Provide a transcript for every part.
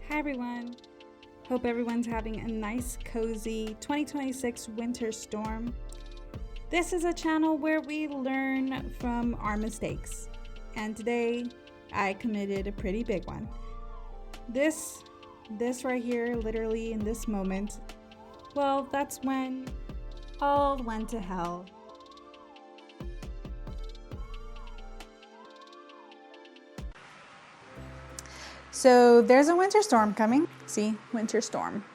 Hi everyone! Hope everyone's having a nice, cozy 2026 winter storm. This is a channel where we learn from our mistakes, and today I committed a pretty big one. This right here, literally in this moment, well, that's when all went to hell. So there's a winter storm coming. See, winter storm.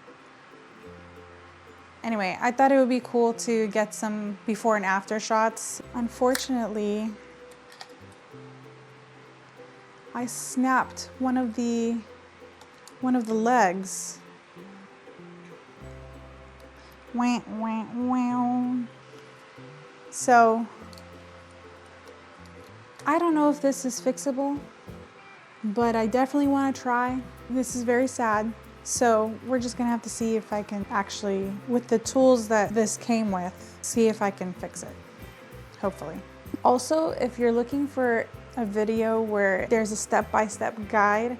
Anyway, I thought it would be cool to get some before and after shots. Unfortunately, I snapped one of the legs. Wah, wah, wah. So I don't know if this is fixable, but I definitely want to try. This is very sad. So we're just gonna have to see if I can actually, with the tools that this came with, see if I can fix it, hopefully. Also, if you're looking for a video where there's a step-by-step guide,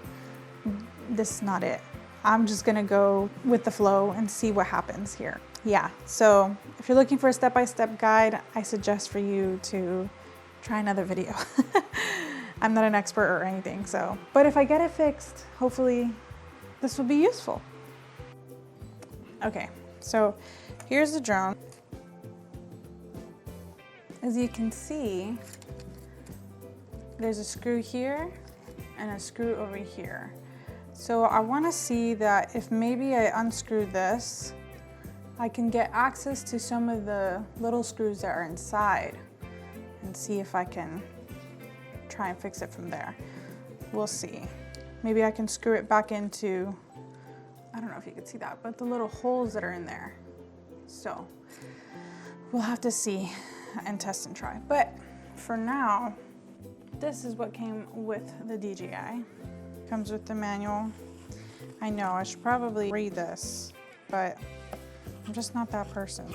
this is not it. I'm just gonna go with the flow and see what happens here. Yeah, so if you're looking for a step-by-step guide, I suggest for you to try another video. I'm not an expert or anything, so. But if I get it fixed, hopefully this will be useful. Okay, so here's the drone. As you can see, there's a screw here and a screw over here. So I want to see that if maybe I unscrew this, I can get access to some of the little screws that are inside and see if I can try and fix it from there. We'll see. Maybe I can screw it back into, I don't know if you can see that, but the little holes that are in there. So we'll have to see and test and try. But for now, this is what came with the DJI. Comes with the manual. I know I should probably read this, but I'm just not that person.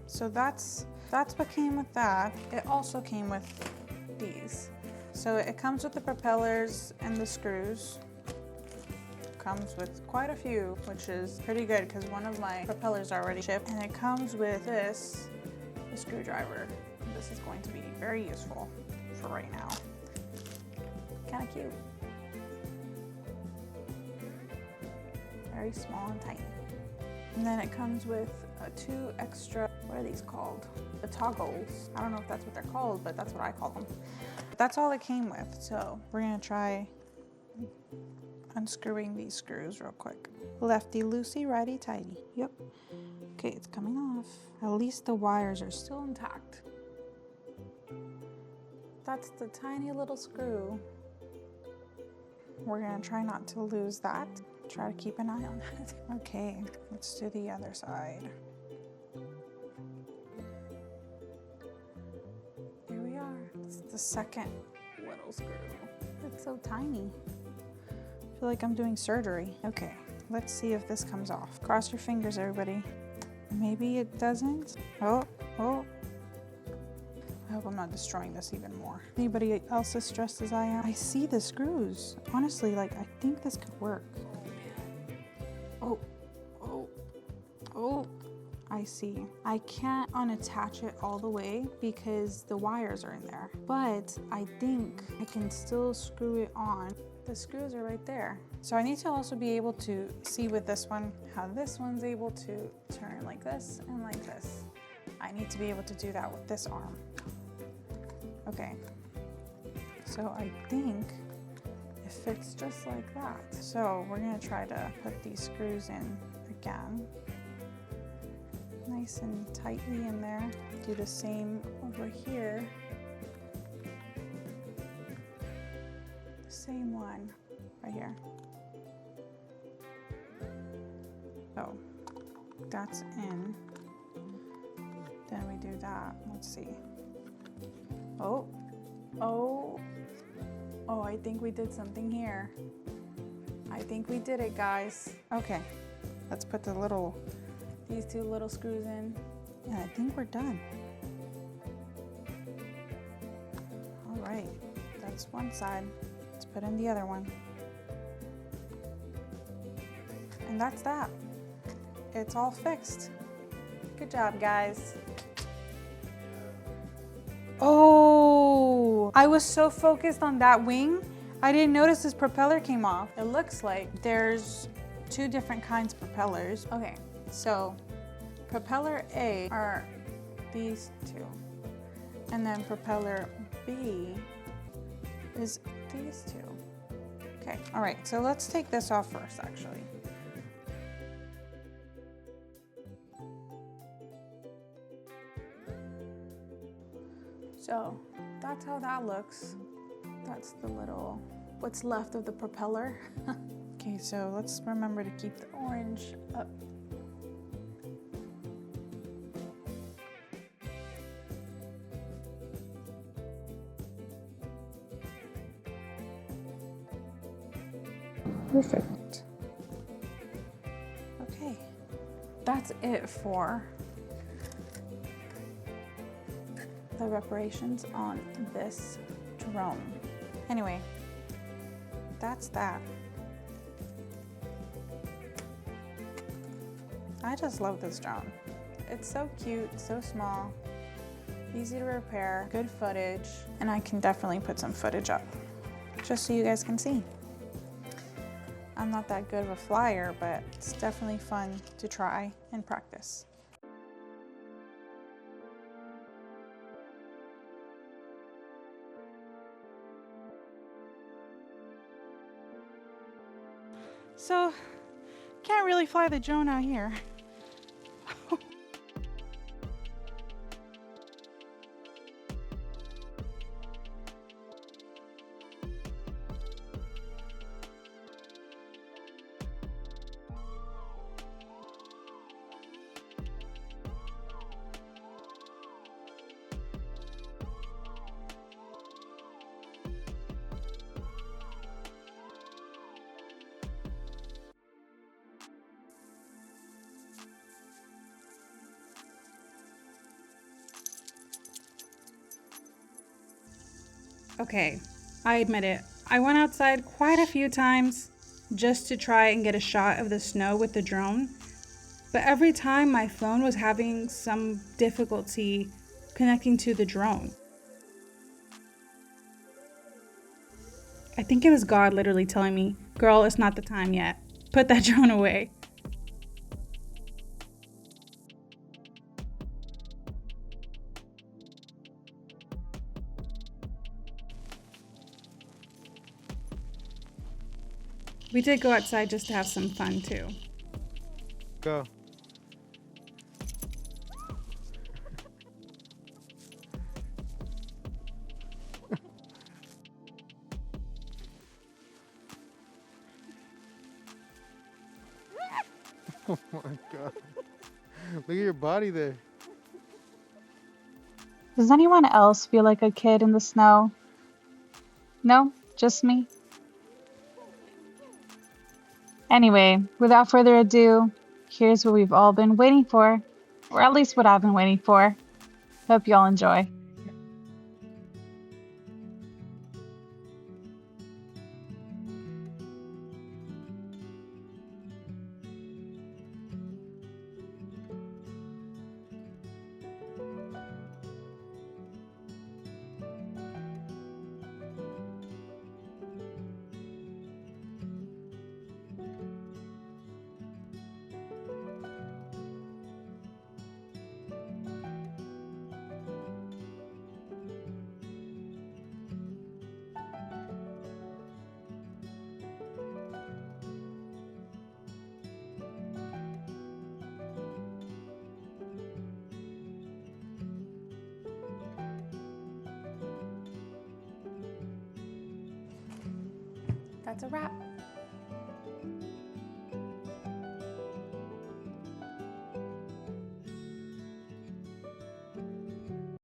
So that's what came with that. It also came with these. So it comes with the propellers and the screws. Comes with quite a few, which is pretty good because one of my propellers are already shipped. And it comes with this, the screwdriver. This is going to be very useful for right now. Kind of cute. Very small and tiny. And then it comes with two extra, what are these called? The toggles. I don't know if that's what they're called, but that's what I call them. That's all it came with. So we're gonna try unscrewing these screws real quick. Lefty loosey, righty tighty. Yep. Okay, it's coming off. At least the wires are still intact. That's the tiny little screw. We're gonna try not to lose that. Try to keep an eye on that. Okay, let's do the other side. Here we are. It's the second little screw. It's so tiny. I feel like I'm doing surgery. Okay, let's see if this comes off. Cross your fingers, everybody. Maybe it doesn't. Oh. I hope I'm not destroying this even more. Anybody else as stressed as I am? I see the screws. Honestly, like, I think this could work. Oh, I see. I can't unattach it all the way because the wires are in there, but I think I can still screw it on. The screws are right there. So I need to also be able to see with this one, how this one's able to turn like this and like this. I need to be able to do that with this arm. Okay, so I think it fits just like that. So we're gonna try to put these screws in again. Nice and tightly in there. Do the same over here. Same one right here. So that's in. Then we do that. Let's see. Oh, I think we did something here. I think we did it, guys. Okay, let's put these two little screws in. And I think we're done. All right, that's one side. Let's put in the other one. And that's that. It's all fixed. Good job, guys. Oh, I was so focused on that wing, I didn't notice this propeller came off. It looks like there's two different kinds of propellers. Okay, so propeller A are these two. And then propeller B is these two. Okay, all right, so let's take this off first, actually. So that's how that looks. That's the little, what's left of the propeller. Okay, so let's remember to keep the orange up. Perfect. Okay, that's it for the reparations on this drone. Anyway, that's that. I just love this drone. It's so cute, so small, easy to repair, good footage, and I can definitely put some footage up just so you guys can see. I'm not that good of a flyer, but it's definitely fun to try and practice. So, can't really fly the drone out here. Okay, I admit it. I went outside quite a few times just to try and get a shot of the snow with the drone, but every time my phone was having some difficulty connecting to the drone. I think it was God literally telling me, girl, it's not the time yet. Put that drone away. We did go outside just to have some fun too. Go. Oh my God. Look at your body there. Does anyone else feel like a kid in the snow? No? Just me? Anyway, without further ado, here's what we've all been waiting for. Or at least what I've been waiting for. Hope y'all enjoy. That's a wrap.